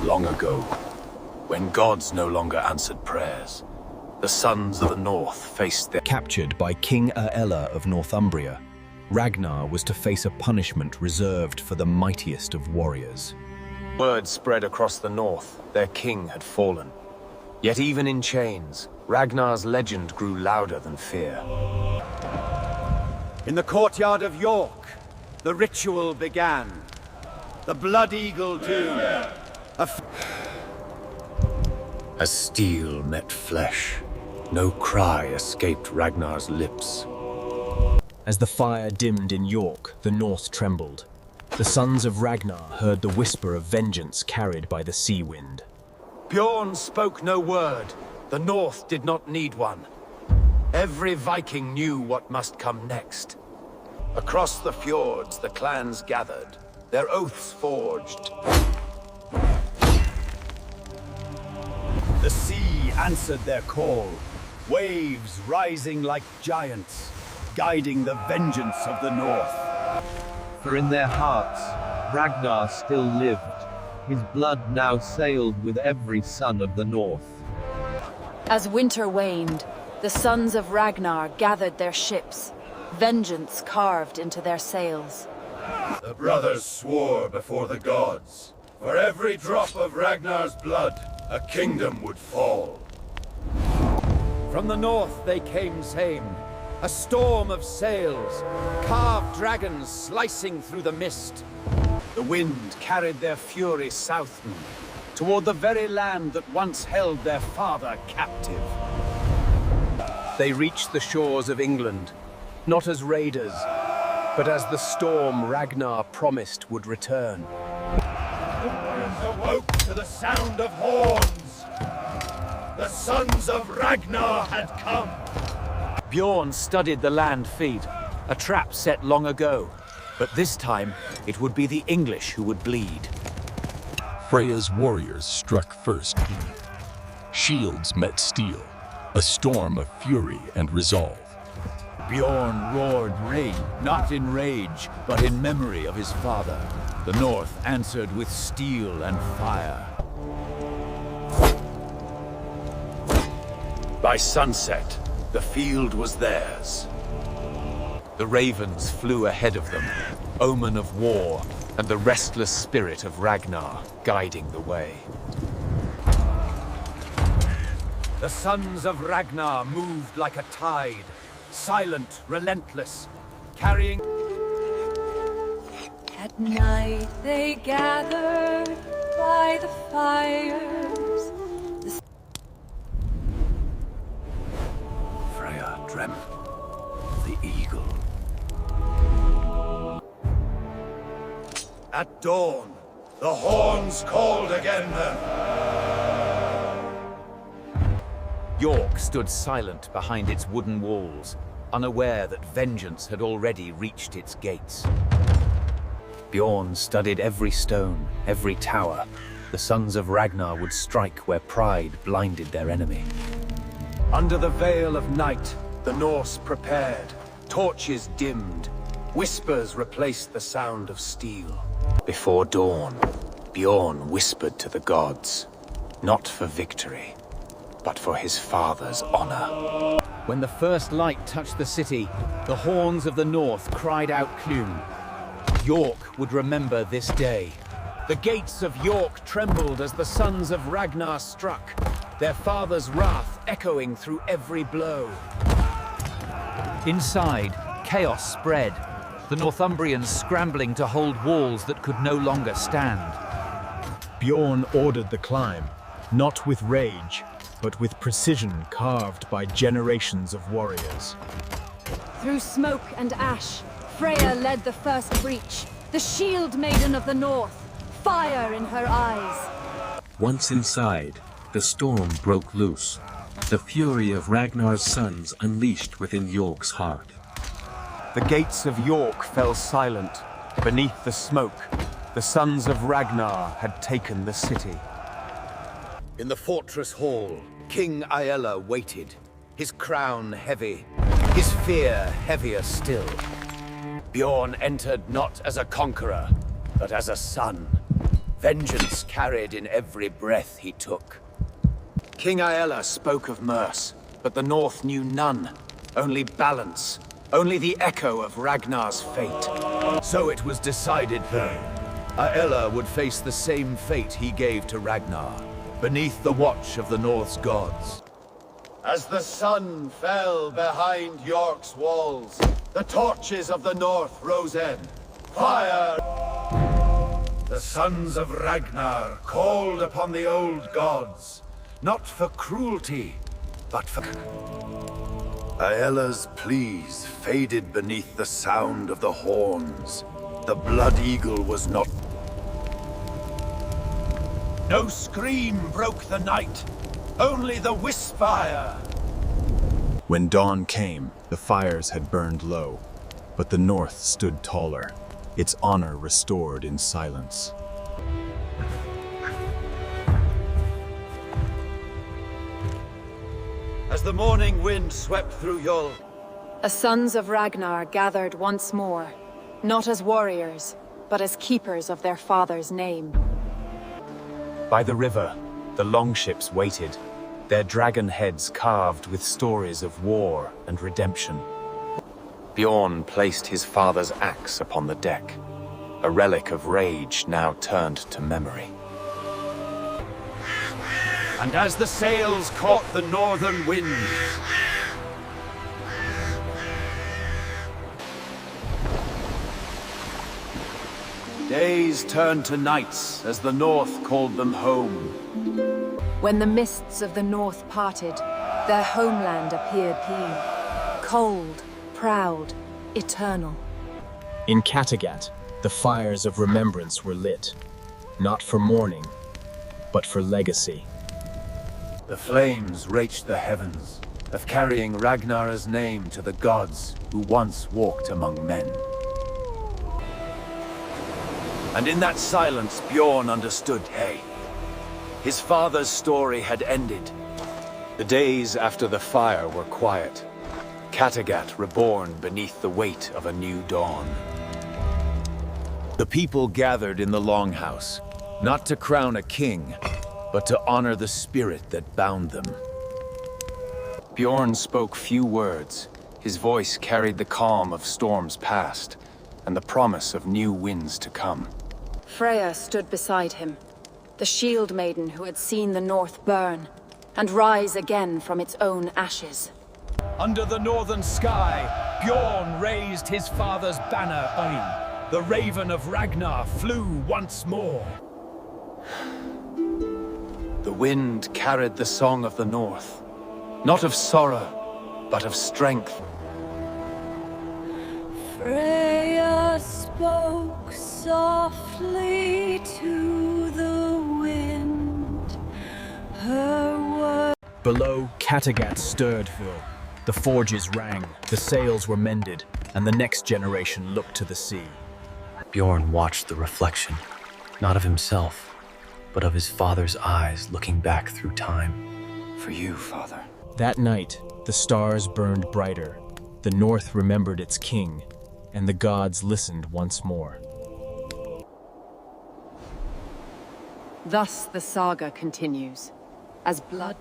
Long ago, when gods no longer answered prayers, the sons of the north faced their... Captured by King Aella of Northumbria, Ragnar was to face a punishment reserved for the mightiest of warriors. Word spread across the north, their king had fallen. Yet even in chains, Ragnar's legend grew louder than fear. In the courtyard of York, the ritual began. The Blood Eagle tomb. As steel met flesh, no cry escaped Ragnar's lips. As the fire dimmed in York, the north trembled. The sons of Ragnar heard the whisper of vengeance carried by the sea wind. Bjorn spoke no word. The north did not need one. Every Viking knew what must come next. Across the fjords, the clans gathered, their oaths forged. The sea answered their call, waves rising like giants, guiding the vengeance of the north. For in their hearts, Ragnar still lived. His blood now sailed with every son of the north. As winter waned, the sons of Ragnar gathered their ships, vengeance carved into their sails. The brothers swore before the gods, for every drop of Ragnar's blood, a kingdom would fall. From the north they came same, a storm of sails, carved dragons slicing through the mist. The wind carried their fury southward, toward the very land that once held their father captive. They reached the shores of England, not as raiders, but as the storm Ragnar promised would return. The winds awoke to the sound of horns. The sons of Ragnar had come. Bjorn studied the land feed, a trap set long ago. But this time, it would be the English who would bleed. Freya's warriors struck first. Shields met steel, a storm of fury and resolve. Bjorn roared rain, not in rage, but in memory of his father. The north answered with steel and fire. By sunset, the field was theirs. The ravens flew ahead of them, omen of war, and the restless spirit of Ragnar guiding the way. The sons of Ragnar moved like a tide, silent, relentless, carrying... At night they gathered by the fires. Freya dreamt of the eagle. At dawn, the horns called again then. York stood silent behind its wooden walls, unaware that vengeance had already reached its gates. Bjorn studied every stone, every tower. The sons of Ragnar would strike where pride blinded their enemy. Under the veil of night, the Norse prepared. Torches dimmed. Whispers replaced the sound of steel. Before dawn, Bjorn whispered to the gods, not for victory, but for his father's honor. When the first light touched the city, the horns of the north cried out Clun. York would remember this day. The gates of York trembled as the sons of Ragnar struck, their father's wrath echoing through every blow. Inside, chaos spread, the Northumbrians scrambling to hold walls that could no longer stand. Bjorn ordered the climb, not with rage, but with precision carved by generations of warriors. Through smoke and ash, Freya led the first breach, the shield maiden of the north, fire in her eyes. Once inside, the storm broke loose, the fury of Ragnar's sons unleashed within York's heart. The gates of York fell silent. Beneath the smoke, the sons of Ragnar had taken the city. In the fortress hall, King Aella waited, his crown heavy, his fear heavier still. Bjorn entered not as a conqueror, but as a son. Vengeance carried in every breath he took. King Aella spoke of mercy, but the North knew none. Only balance. Only the echo of Ragnar's fate. So it was decided then. Aella would face the same fate he gave to Ragnar, beneath the watch of the North's gods. As the sun fell behind York's walls, the torches of the North rose in. Fire! The sons of Ragnar called upon the old gods, not for cruelty, but for... Aella's pleas faded beneath the sound of the horns. The blood eagle was not... No scream broke the night, only the whisper. When dawn came, the fires had burned low, but the North stood taller, its honor restored in silence. As the morning wind swept through Yul, The sons of Ragnar gathered once more, not as warriors, but as keepers of their father's name. By the river, the longships waited, their dragon heads carved with stories of war and redemption. Bjorn placed his father's axe upon the deck, a relic of rage now turned to memory. and as the sails caught the northern wind, days turned to nights as the North called them home. When the mists of the North parted, their homeland appeared clean. Cold, proud, eternal. In Kattegat, the fires of remembrance were lit, not for mourning, but for legacy. The flames reached the heavens, of carrying Ragnar's name to the gods who once walked among men. And in that silence, Bjorn understood, hey, his father's story had ended. The days after the fire were quiet, Kattegat reborn beneath the weight of a new dawn. The people gathered in the Longhouse, not to crown a king, but to honor the spirit that bound them. Bjorn spoke few words. His voice carried the calm of storms past, and the promise of new winds to come. Freya stood beside him, the shield maiden who had seen the North burn and rise again from its own ashes. Under the northern sky, Bjorn raised his father's banner on. The raven of Ragnar flew once more. The wind carried the song of the North, not of sorrow, but of strength. Freya spoke softly to the wind. Her words. Below, Kattegat stirred Vil. The forges rang, the sails were mended, and the next generation looked to the sea. Bjorn watched the reflection, not of himself, but of his father's eyes looking back through time. For you, Father. That night, the stars burned brighter, the North remembered its king, and the gods listened once more. Thus the saga continues, as blood